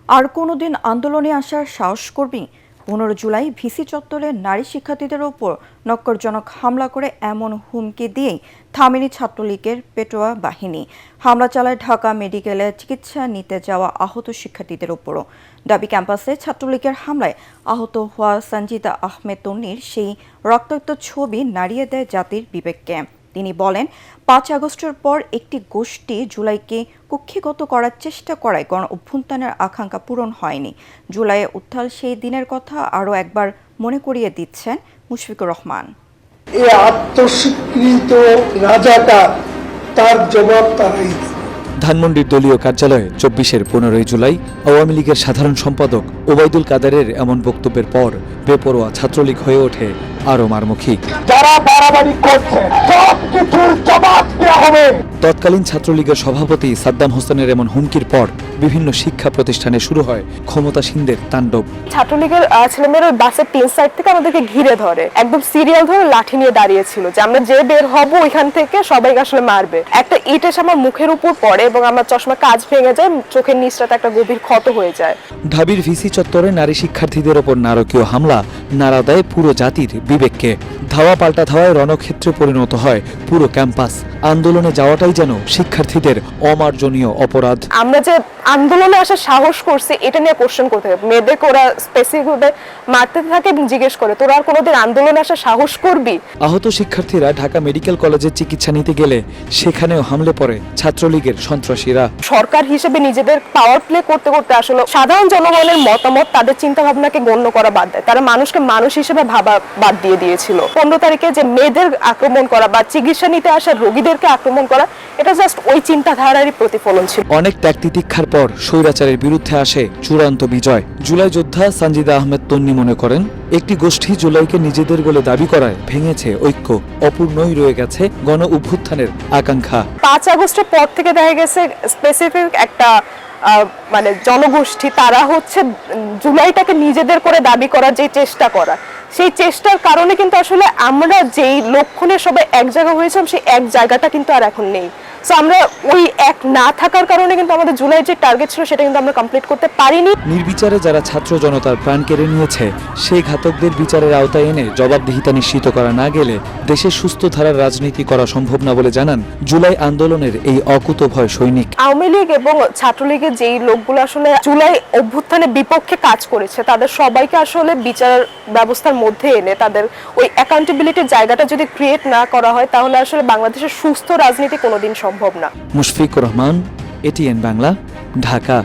আর কোনোদিন আন্দোলনে আসার সাহস করবি? 15 জুলাই ভিসি চত্বরে নারী শিক্ষার্থীদের ওপর নক্করজনক হামলা করে এমন হুমকি দিয়েই থামেনি ছাত্রলীগের পেটোয়া বাহিনী। হামলা চালায় ঢাকা মেডিকেলে চিকিৎসা নিতে যাওয়া আহত শিক্ষার্থীদের ওপরও। দাবি, ক্যাম্পাসে ছাত্রলীগের হামলায় আহত হওয়া সঞ্জিদা আহমেদ তন্নির সেই রক্তাক্ত ছবি নাড়িয়ে দেয় জাতির বিবেককে। তিনি বলেন, 5 আগস্টের পর একটি গোষ্ঠী জুলাইকে কুক্ষিগত করার চেষ্টা করায় গণ অভ্যুত্থানের আকাঙ্ক্ষা পূরণ হয়নি। জুলাইয়ে উত্থাল সেই দিনের কথা আরও একবার মনে করিয়ে দিচ্ছেন মুশফিকুর রহমান। এই আত্মস্বীকৃত রাজাকার, তার জবাব তারাই দেবে। ধানমন্ডির দলীয় কার্যালয়ে 24-এর 15 জুলাই আওয়ামী লীগের সাধারণ সম্পাদক ওবায়দুল কাদেরের এমন বক্তব্যের পর বেপরোয়া ছাত্রলীগ হয়ে ওঠে আরও মারমুখী। যারা বাড়াবাড়ি করছে সবকিছুর জবাব দেওয়া হবে। তৎকালীন ছাত্রলীগের সভাপতি সাদ্দাম হোসেনের এমন হুমকির পর বিভিন্ন শিক্ষা প্রতিষ্ঠানে শুরু হয় ক্ষমতাসীনদের তাণ্ডব। ছাত্রলীগের ছেলেমেয়েরা বাসের 3 সাইড থেকে আমাদেরকে ঘিরে ধরে, একদম সিরিয়াল ধরে লাঠি নিয়ে দাঁড়িয়েছিল যে আমরা যে বের হব ওইখান থেকে সবাইকে আসলে মারবে। একটা ইট এসে আমার মুখের উপর পড়ে এবং আমার চশমা কাঁচ ভেঙে যায়, চোখের নিচটাতে একটা গভীর ক্ষত হয়ে যায়। ঢাবির ভিসি চত্বরে নারী শিক্ষার্থীদের ওপর নারকীয় হামলা নাড়া দেয় পুরো জাতির বিবেককে। ধাওয়া পাল্টা ধাওয়ায় রণক্ষেত্রে পরিণত হয় পুরো ক্যাম্পাস। আন্দোলনে যাওয়াটাই যেন শিক্ষার্থীদের অমার্জনীয় অপরাধ। আমরা যে আন্দোলনে আসার সাহস করছি এটা নিয়ে কোশ্চেন করতে হবে। মেয়েদেরকে ওরা স্পেসিফিকভাবে মারতে থাকে এবং জিজ্ঞেস করে, তোরা আর কোনোদিন আন্দোলনে আসার সাহস করবি? আহত শিক্ষার্থীরা ঢাকা মেডিকেল কলেজে চিকিৎসা নিতে গেলে সেখানেও হামলে পড়ে ছাত্রলীগের সন্ত্রাসীরা। সরকার হিসেবে নিজেদের পাওয়ার প্লে করতে করতে আসলে সাধারণ জনগণের মতামত, তাদের চিন্তা ভাবনাকে গণ্য করা বাদ দেয়। তারা মানুষকে মানুষ হিসেবে ভাবা বাদ দিয়ে দিয়েছিল। 15 তারিখে যে মেয়েদের আক্রমণ করা বা চিকিৎসা নিতে আসা রোগীদেরকে আক্রমণ করা, এটা জাস্ট ওই চিন্তাধারারই প্রতিফলন ছিল। অনেক ত্যাগ তিতিক্ষার পর স্বৈরাচারের বিরুদ্ধে আসে চূড়ান্ত বিজয়। জুলাই যোদ্ধা সঞ্জিদা আহমেদ তন্নি মনে করেন, একটি গোষ্ঠী জুলাইকে নিজেদের বলে দাবি করায় ভেঙেছে ঐক্য, অপূর্ণই রয়ে গেছে গণ অভ্যুত্থানের আকাঙ্ক্ষা। 5 আগস্টের পর থেকে দেখা গেছে স্পেসিফিক একটা মানে জনগোষ্ঠী, তারা হচ্ছে জুলাইটাকে নিজেদের করে দাবি করার যে চেষ্টা করা, সেই চেষ্টার কারণে কিন্তু আসলে আমরা যেই লক্ষণে সবাই এক জায়গা হয়েছিলাম সেই এক জায়গাটা কিন্তু আর এখন নেই। সো আমরা ওই এক না থাকার কারণে কিন্তু আমাদের জুলাইয়ের যে টার্গেট ছিল সেটা কিন্তু আমরা কমপ্লিট করতে পারিনি। নির্বিচারে যারা ছাত্র জনতার প্রাণ কেড়ে নিয়েছে সেই ঘাতকদের বিচারের আওতায় এনে জবাবদিহিতা নিশ্চিত করা না গেলে দেশে সুস্থ ধারার রাজনীতি করা সম্ভব না বলে জানান জুলাই আন্দোলনের এই অকুতোভয় সৈনিক। আওয়ামী লীগ এবং ছাত্রলীগের যেই লোকগুলো আসলে জুলাই অভ্যুত্থানের বিপক্ষে কাজ করেছে, তাদের সবাইকে আসলে বিচার ব্যবস্থার মধ্যে এনে তাদের ওই অ্যাকাউন্টেবিলিটির জায়গাটা যদি ক্রিয়েট না করা হয়, তাহলে আসলে বাংলাদেশের সুস্থ রাজনীতি কোনোদিন সম্ভব না। মুশফিকুর রহমান, এটিএন বাংলা, ঢাকা।